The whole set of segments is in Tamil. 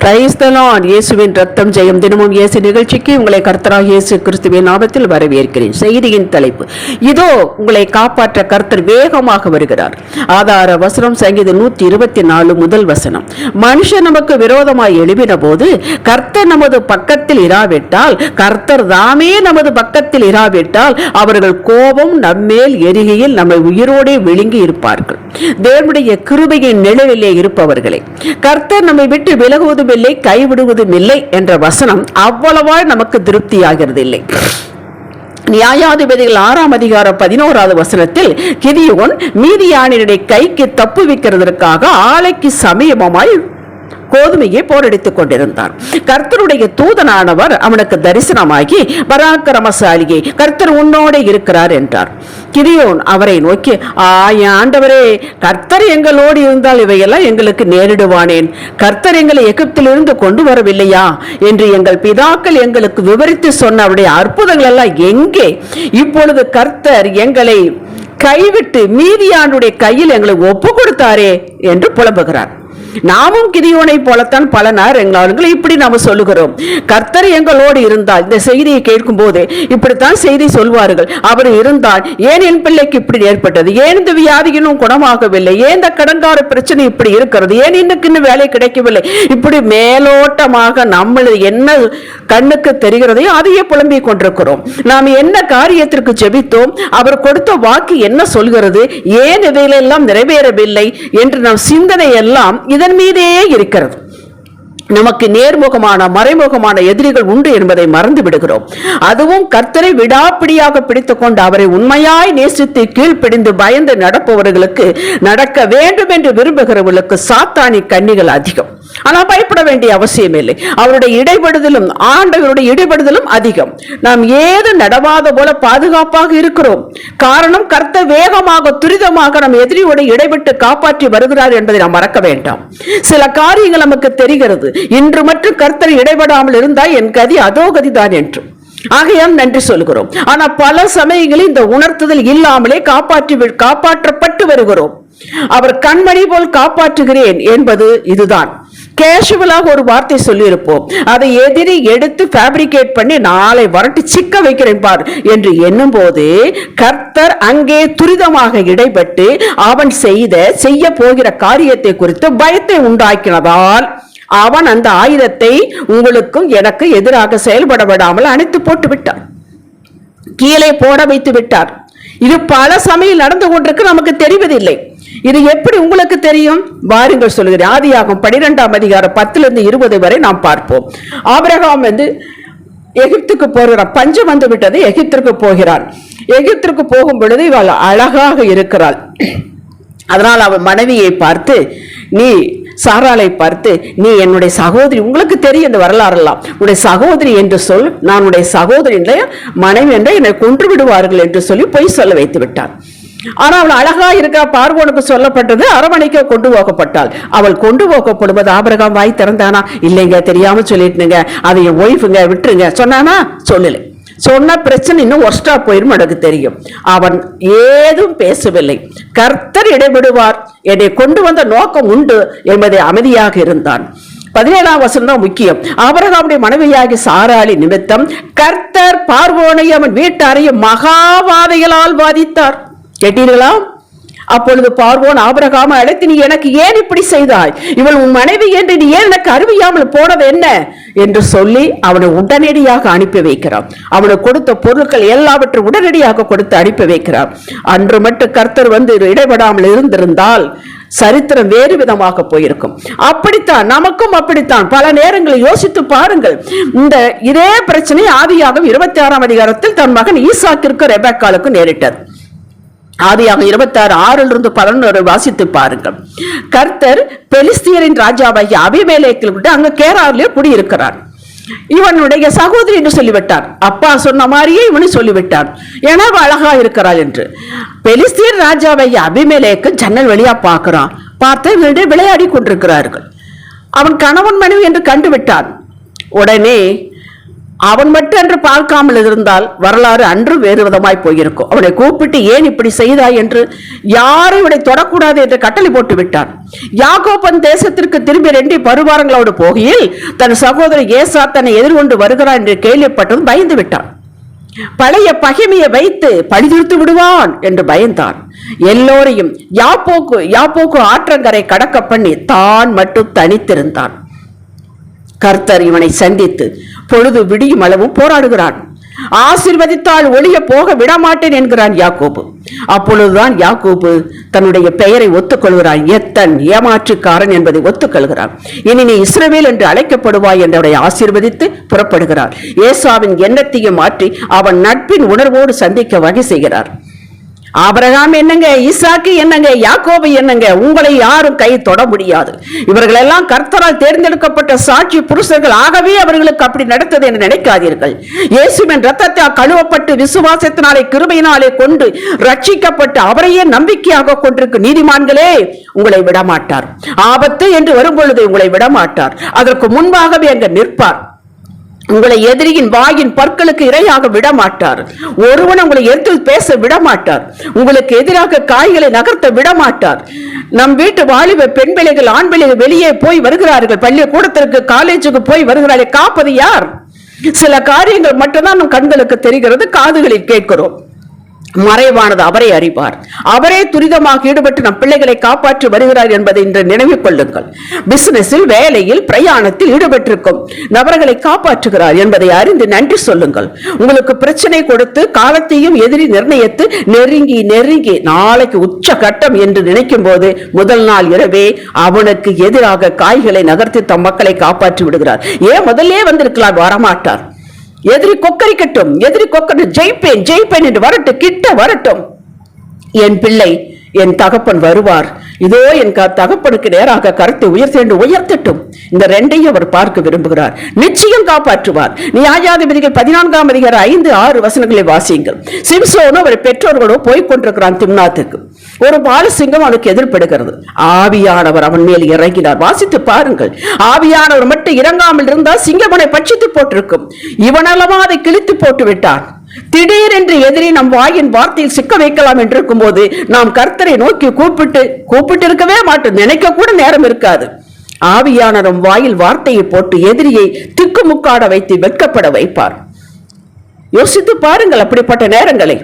Praise the Lord. இயேசுவின் ரத்தம் ஜெயம். தினமும் இயேசு நிகழ்ச்சிக்கு உங்களை கர்த்தராகிய இயேசு கிறிஸ்துவின் நாமத்தில் வரவேற்கிறேன். செய்தியின் தலைப்பு இதோ உங்களை காப்பாற்ற கர்த்தர் வேகமாக வருகிறார். ஆதார வசனம் சங்கீதம் 124 முதல் வசனம். மனுஷன் நமக்கு விரோதமாய் எழுப்பின போது கர்த்தர் நமது பக்கத்தில் இராவிட்டால், கர்த்தர் தாமே நமது பக்கத்தில் இராவிட்டால் அவர்கள் கோபம் நம்மேல் எரிகையில் நம்மை உயிரோடே விழுங்கி இருப்பார்கள். தேவனுடைய கிருபையின் நிழலிலே இருப்பவர்களே, கர்த்தர் நம்மை விட்டு விலகுவதும் இல்லை, கைவிடுவதும் இல்லை என்ற வசனம் அவ்வளவா நமக்கு திருப்தியாகிறது இல்லை. நியாயாதிபதிகள் 6ஆம் அதிகாரம் 11வது வசனத்தில் கிதியோன் மீதியானியருடைய கைக்கு தப்புவிக்கிறதற்காக ஆலைக்கு சமீபமாய் கோதுமையை போரடித்துக் கொண்டிருந்தார். கர்த்தருடைய தூதனானவர் அவனுக்கு தரிசனமாகி, பராக்கிரமசாலியே, கர்த்தர் உன்னோடு இருக்கிறார் என்றார். கிதியோன் அவரை நோக்கி, ஆண்டவரே, கர்த்தர் எங்களோடு இருந்தால் இவையெல்லாம் எங்களுக்கு நேரிடுவானேன்? கர்த்தர் எங்களை எகிப்திலிருந்து கொண்டு வரவில்லையா என்று எங்கள் பிதாக்கள் எங்களுக்கு விவரித்து சொன்ன அவருடைய அற்புதங்கள் எல்லாம் எங்கே? இப்பொழுது கர்த்தர் எங்களை கைவிட்டு மீதியானுடைய கையில் எங்களை ஒப்பு கொடுத்தாரே என்று புலம்புகிறார். நாமும் கிதியோனை போலத்தான் பல நேரங்களில் இப்படி நாம சொல்லுகிறோம், கர்த்தர் எங்களோடு இருந்தால். இந்த செய்தியை கேட்கும் போது இப்படித்தான் செய்தி சொல்வார்கள். அவர் இருந்தால் ஏன் என் பிள்ளைக்கு இப்படி ஏற்பட்டது, ஏன் இந்த வியாதியினும் குணமாகவில்லை, ஏன் இந்த கடன்கார பிரச்சனை இப்படி இருக்கிறது, ஏன் இன்னும் வேலை கிடைக்கவில்லை, இப்படி மேலோட்டமாக நம்ம என்ன கண்ணுக்கு தெரிகிறதையோ அதையே புலம்பிக் கொண்டிருக்கிறோம். நாம் என்ன காரியத்திற்கு ஜெபித்தோம், அவர் கொடுத்த வாக்கு என்ன சொல்கிறது, ஏன் இதையெல்லாம் நிறைவேறவில்லை என்று நாம் சிந்தனை எல்லாம் இதன் மீதே இருக்கிறது. நமக்கு நேர்முகமான மறைமுகமான எதிரிகள் உண்டு என்பதை மறந்து விடுகிறோம். அதுவும் கர்த்தரை விடாப்பிடியாக பிடித்துக் கொண்டு அவரை உண்மையாய் நேசித்து கீழ்ப்பிடிந்து பயந்து நடப்பவர்களுக்கு, நடக்க வேண்டும் என்று விரும்புகிறவர்களுக்கு சாத்தானி கண்ணிகள் அதிகம். ஆனால் பயப்பட வேண்டிய அவசியம் இல்லை. அவருடைய இடைபடுதலும் ஆண்டவருடைய இடைபடுதலும் அதிகம். நாம் ஏது நடவாத போல பாதுகாப்பாக இருக்கிறோம். காரணம், கர்த்தர் வேகமாக துரிதமாக நம் எதிரியோட இடைபட்டு காப்பாற்றி வருகிறார் என்பதை நாம் மறக்க வேண்டாம். சில காரியங்கள் நமக்கு தெரிகிறது. இன்று மட்டும் கர்த்தர் இடைபடாமல் இருந்தால் என் கதி அதோ கதிதான் என்று ஆகையால் நன்றி சொல்கிறோம். ஆனால் பல சமயங்களில் இந்த உணர்த்துதல் இல்லாமலே காப்பாற்றப்பட்டு வருகிறோம். அவர் கண்மணி போல் காப்பாற்றுகிறேன் என்பது இதுதான். கேஷுவலாக ஒரு வார்த்தை சொல்லியிருப்போம், அதை எதிரி எடுத்து ஃபேப்ரிகேட் பண்ணி நாளை வரட்டு சிக்க வைக்கிறேன் பார் என்று எண்ணும் போது கர்த்தர் அங்கே துரிதமாக இடைப்பட்டு அவன் செய்ய போகிற காரியத்தை குறித்து பயத்தை உண்டாக்கினதால் அவன் அந்த ஆயுதத்தை உங்களுக்கும் எனக்கு எதிராக செயல்பட விடாமல் அணைத்து போட்டு விட்டார், கீழே போட வைத்து விட்டார். இது பல சமயம் நடந்து கொண்டிருக்கு, நமக்கு தெரிவதில்லை. இது எப்படி உங்களுக்கு தெரியும்? வாருங்கள் சொல்லுகிறேன். ஆதியாகமம் 12ஆம் அதிகாரம் 10 - 20 வரை நாம் பார்ப்போம். ஆபிரகாம் எகிப்துக்கு போகிறார். பஞ்சம் வந்து விட்டது, எகிப்திற்கு போகிறார். எகிப்திற்கு போகும் பொழுது இவள் அழகாக இருக்கிறாள். அதனால் அவன் மனைவியை பார்த்து, சாராளை பார்த்து, நீ என்னுடைய சகோதரி, உங்களுக்கு தெரியும் இந்த வரலாறெல்லாம், உன்னுடைய சகோதரி என்று சொல், நான் உன்னுடைய சகோதரி மனைவி என்ற என்னை கொன்று விடுவார்கள் என்று சொல்லி பொய் சொல்ல வைத்து விட்டார். ஆனால் அவள் அழகா இருக்கா, பார்வோனுக்கு சொல்லப்பட்டது, அரவணைக்க கொண்டு போகப்பட்டாள். அவள் கொண்டு போகப்படும்போது ஆபிரகாம் வாய் திறந்தானா? இல்லைங்க, தெரியாம சொல்லிட்டுங்க, அதை என் ஒய்ஃபுங்க விட்டுருங்க சொன்னானா? சொல்லலை. சொன்ன பிரச்சனை இன்னும் ஒர்ஸ்டா போயிரும், எனக்கு தெரியும். அவன் ஏதும் பேசவில்லை. கர்த்தர் இடைவிடுவார், என்னை கொண்டு வந்த நோக்கம் உண்டு என்பதை அமைதியாக இருந்தான். 17ஆம் வசனம் தான் முக்கியம். ஆபிரகாமுடைய மனைவியாகிய சாராளி நிமித்தம் கர்த்தர் பார்வோனையும் அவன் வீட்டாரையும் மகாவாதைகளால் வாதித்தார். கேட்டீர்களா? அப்பொழுது பார்வோன் ஆபிரகாமை அழைத்து, நீ எனக்கு ஏன் இப்படி செய்தாய்? இவள் உன் மனைவி என்று நீ ஏன் எனக்கு அறிவியாமல் போனது என்ன என்று சொல்லி அவனை உடனடியாக அனுப்பி வைக்கிறான். அவனுக்கு கொடுத்த பொருட்கள் எல்லாவற்றையும் உடனடியாக கொடுத்து அனுப்பி வைக்கிறான். அன்று மட்டும் கர்த்தர் இடைபடாமல் இருந்திருந்தால் சரித்திரம் வேறு விதமாக போயிருக்கும். அப்படித்தான் நமக்கும் அப்படித்தான். பல நேரங்களில் யோசித்து பாருங்கள். இதே பிரச்சனை ஆதியாகமம் 26ஆம் அதிகாரத்தில் தன் மகன் ஈசாக்கிற்கு ரெபெக்காளுக்கு நேரிட்டது. ஆதியாகமம் 26:6-11 வாசித்து பாருங்கள். கர்த்தர் பெலிஸ்தியரின் ராஜாவாகிய அபிமெலேக்கில் விட்டு அங்க கேராரிலே குடியிருக்கிறார். இவனுடைய சகோதரி என்று சொல்லிவிட்டார். அப்பா சொன்ன மாதிரியே இவனு சொல்லிவிட்டார், ஏன்னா அழகா இருக்கிறாள் என்று. பெலிஸ்தியர் ராஜாவாகிய அபிமெலேக்கு ஜன்னல் வழியா பார்க்கிறான். பார்த்து விளையாடி கொண்டிருக்கிறார்கள். அவன் கணவன் மனைவி என்று கண்டுவிட்டான். உடனே அவன் மட்டும் என்று பார்க்காமல் இருந்தால் வரலாறு அன்று வேறு விதமாய் போயிருக்கும். அவனை கூப்பிட்டு ஏன் இப்படி செய்தாய் என்று, யாரும் இவனை தொடக்கூடாது என்று கட்டளை போட்டு விட்டான். யாக்கோபன் தேசத்திற்கு திரும்பி 2 பருவாரங்களோடு போகையில் தன் சகோதரர் ஏசா தன்னை எதிர்கொண்டு வருகிறான் என்று கேள்விப்பட்டதும் பயந்து விட்டான். பழைய பகைமையை வைத்து பழிதீர்த்து விடுவான் என்று பயந்தான். எல்லோரையும் யாப்போக்கு ஆற்றங்கரை கடக்க பண்ணி தான் மட்டும் தனித்திருந்தான். கர்த்தர் இவனை சந்தித்து பொழுது விடியும் அளவும் போராடுகிறான். ஆசீர்வதித்தால் ஒளிய போக விடமாட்டேன் என்கிறான் யாக்கோபு. அப்பொழுதுதான் யாக்கோபு தன்னுடைய பெயரை ஒத்துக்கொள்கிறான். எத்தன் ஏமாற்றுக்காரன் என்பதை ஒத்துக்கொள்கிறான். இனி நீ இஸ்ரவேல் என்று அழைக்கப்படுவாய் என்றவரை ஆசீர்வதித்து புறப்படுகிறார். ஏசாவின் எண்ணத்தையும் மாற்றி அவன் நட்பின் உணர்வோடு சந்திக்க வகை செய்கிறார். ஆபிரகாம் என்னங்க, ஈசாக்கு என்னங்க, யாக்கோபு என்னங்க, உங்களை யாரும் கை தொட முடியாது. இவர்கள் எல்லாம் கர்த்தரால் தேர்ந்தெடுக்கப்பட்ட சாட்சி புருஷர்கள். ஆகவே அவர்களுக்கு அப்படி நடத்தது என்று நினைக்காதீர்கள். இயேசுவின் இரத்தத்தால் கழுவப்பட்டு விசுவாசத்தினாலே கிருபையினாலே கொண்டு ரட்சிக்கப்பட்டு அவரையே நம்பிக்கையாக கொண்டிருக்கும் நீதிமான்களே உங்களை விடமாட்டார். ஆபத்து என்று வரும்பொழுது உங்களை விடமாட்டார். அதற்கு முன்பாகவே அங்கு நிற்பார். உங்களை எதிரியின் வாயின் பற்களுக்கு இரையாக விடமாட்டார். ஒருவன் உங்களை எடுத்து பேச விடமாட்டார். உங்களுக்கு எதிராக காய்களை நகர்த்த விடமாட்டார். நம் வீட்டு வாலிப பெண் பிள்ளைகள் ஆண் பிள்ளைகள் வெளியே போய் வருகிறார்கள், பள்ளிக்கூடத்திற்கு காலேஜுக்கு போய் வருகிறார்கள். காப்பது யார்? சில காரியங்கள் மட்டும்தான் நம் கண்களுக்கு தெரிகிறது, காதுகளில் கேட்கிறோம். மறைவானது அவரை அறிவார். அவரே துரிதமாக ஈடுபட்டு நம் பிள்ளைகளை காப்பாற்றி வருகிறார் என்பதை இன்று நினைவில் கொள்ளுங்கள். பிசினஸில், வேலையில், பிரயாணத்தில் ஈடுபட்டிருக்கும் நபர்களை காப்பாற்றுகிறார் என்பதை அறிந்து நன்றி சொல்லுங்கள். உங்களுக்கு பிரச்சனை கொடுத்து காலத்தையும் எதிரி நிர்ணயித்து நெருங்கி நெருங்கி நாளைக்கு உச்ச கட்டம் என்று நினைக்கும் போது முதல் நாள் இரவே அவனுக்கு எதிராக காய்களை நகர்த்தி தம் மக்களை காப்பாற்றி விடுகிறார். ஏன் முதல்லே வந்திருக்கலாம், வரமாட்டார். எதிரி கொக்கரிக்கட்டும், எதிரி கொக்கட்டும், ஜெயிப்பேன் ஜெயிப்பேன் என்று வரட்டும், கிட்ட வரட்டும். என் பிள்ளை, என் தகப்பன் வருவார். இதோ என் தகப்பனுக்கு நேராக கருத்தை உயர்த்தட்டும். இந்த 2ஐயும் அவர் பார்க்க விரும்புகிறார். நிச்சயம் காப்பாற்றுவார். நியாயாதிபதிகள் 14ஆம் அதிகாரம் 5-6 வசனங்களை வாசியுங்கள். சிம்சோனோ அவர் பெற்றோர்களோ போய்கொண்டிருக்கிறான் திம்னாத்துக்கு. ஒரு பாலசிங்கம் அவனுக்கு எதிர்படுகிறது. ஆவியானவர் அவன் மேல் இறங்கினார். வாசித்து பாருங்கள். ஆவியானவர் மட்டும் இறங்காமல் இருந்தால் சிங்கம் அவனை பட்சித்து போட்டிருக்கும். இவனல்லவா அதை கிழித்து போட்டு விட்டான். திடீரென்று எதிரி நம் வாயின் வார்த்தையில் சிக்க வைக்கலாம் என்று இருக்கும் போது நாம் கர்த்தரை நோக்கி கூப்பிட்டு இருக்கவே மாட்டோம். நினைக்க கூட நேரம் இருக்காது. ஆவியானவர் வாயில் வார்த்தையை போட்டு எதிரியை திக்குமுக்காட வைத்து வெட்கப்பட வைப்பார். யோசித்து பாருங்கள் அப்படிப்பட்ட நேரங்களை.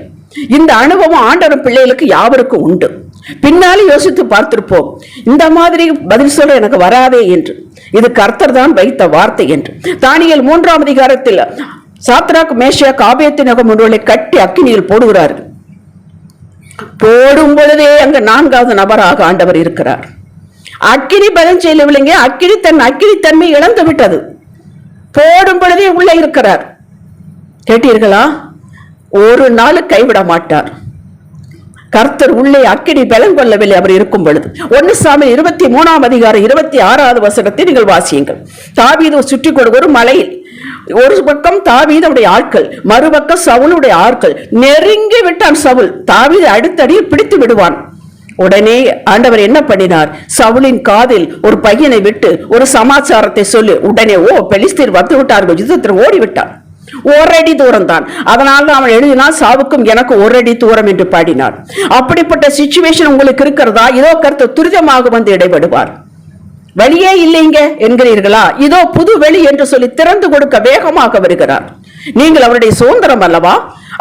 இந்த அனுபவம் ஆண்டவர் பிள்ளைகளுக்கு யாவருக்கும் உண்டு. பின்னாலே யோசித்து பார்த்திருப்போம், இந்த மாதிரி பதில் சொல்ல எனக்கு வராதே என்று. இது கர்த்தர் தான் வைத்த வார்த்தை என்று. தானியேல் 3ஆம் அதிகாரத்தில் சாத்ராக், மேஷாக், ஆபேத்நேகோ முன்னோர்களை கட்டி அக்கினியில் போடுகிறார்கள். போடும் பொழுதே அங்கு 4வது நபராக ஆண்டவர் இருக்கிறார். அக்கினி பலம் செய்யவில்லைங்க. அக்கினி தன்மை இழந்து விட்டது. போடும் பொழுதே உள்ள இருக்கிறார். கேட்டீர்களா? ஒரு நாள் கைவிட மாட்டார். கர்த்தர் உள்ளே அக்கினி பலம் கொள்ளவில்லை அவர் இருக்கும் பொழுது. 1 சாமுவேல் 23ஆம் அதிகாரம் 26வது வசனத்தை நீங்கள் வாசியுங்கள். தாவீது சுற்றி கொண்டு ஒரு மலையில், ஒரு பக்கம் தாவீதுடைய ஆட்கள், மறுபக்கம் சவுலுடைய ஆட்கள். நெருங்கி விட்டான் சவுல். தாவீது அடுத்தடியில் பிடித்து விடுவான். உடனே ஆண்டவர் என்ன பண்ணினார்? சவுலின் காதில் ஒரு பையனை விட்டு ஒரு சமாச்சாரத்தை சொல்லி உடனே பெலிஸ்தீர் வந்து விட்டார்கள், யுத்தத்தில் ஓடிவிட்டான். 1 அடி தூரம் தான். அதனால அவன் எழுதினால் சாவுக்கும் எனக்கு 1 அடி தூரம் என்று பாடினார். அப்படிப்பட்ட சிச்சுவேஷன் உங்களுக்கு இருக்கிறதா? இதோ கர்த்தர் துரிதமாக வந்து இடைபடுவார். வழியே இல்லைங்க என்கிறீர்களா? இதோ புது வெளி என்று சொல்லி திறந்து கொடுக்க வேகமாக வருகிறார். நீங்கள் அவருடைய சுதந்திரம் அல்லவா?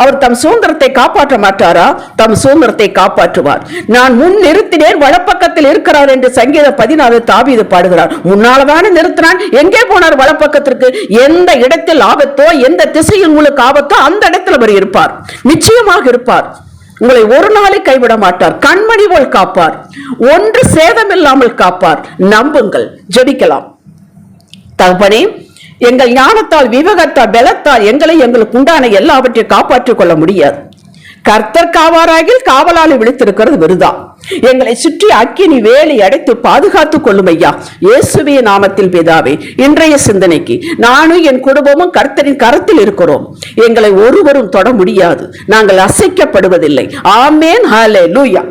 அவர் தம் சுதந்திரத்தை காப்பாற்ற மாட்டாரா? தம் சுதந்திரத்தை காப்பாற்றுவார். நான் முன் நிறுத்தினேன், வலப்பக்கத்தில் இருக்கிறார் என்று சங்கீதம் 14 தாவீது பாடுகிறார். முன்னால்தானே நிறுத்தினான். எங்கே போனார்? வலப்பக்கத்திற்கு. எந்த இடத்தில் ஆபத்தோ, எந்த திசையில் உங்களுக்கு ஆபத்தோ அந்த இடத்தில் அவர் இருப்பார். நிச்சயமாக இருப்பார். உங்களை ஒரு நாளை கைவிட மாட்டார். கண்மணி போல் காப்பார். ஒன்று சேதம் இல்லாமல் காப்பார். நம்புங்கள். ஜெபிக்கலாம். தகப்பனே, எங்கள் ஞானத்தால், விவேகத்தால், பலத்தால் எங்களுக்கு உண்டான எல்லாவற்றையும் காப்பாற்றிக் கொள்ள முடியாது. கர்த்தர் காவாராகில் காவலாளி விழித்திருக்கிறது விருதா. எங்களை சுற்றி அக்கினி வேலி அடைத்து பாதுகாத்துக் கொள்ளும் ஐயா. இயேசுவே நாமத்தில் பிதாவே. இன்றைய சிந்தனைக்கு நானும் என் குடும்பமும் கர்த்தரின் கரத்தில் இருக்கிறோம். எங்களை ஒருவரும் தொட முடியாது. நாங்கள் அசைக்கப்படுவதில்லை. ஆமென். ஹல்லேலூயா.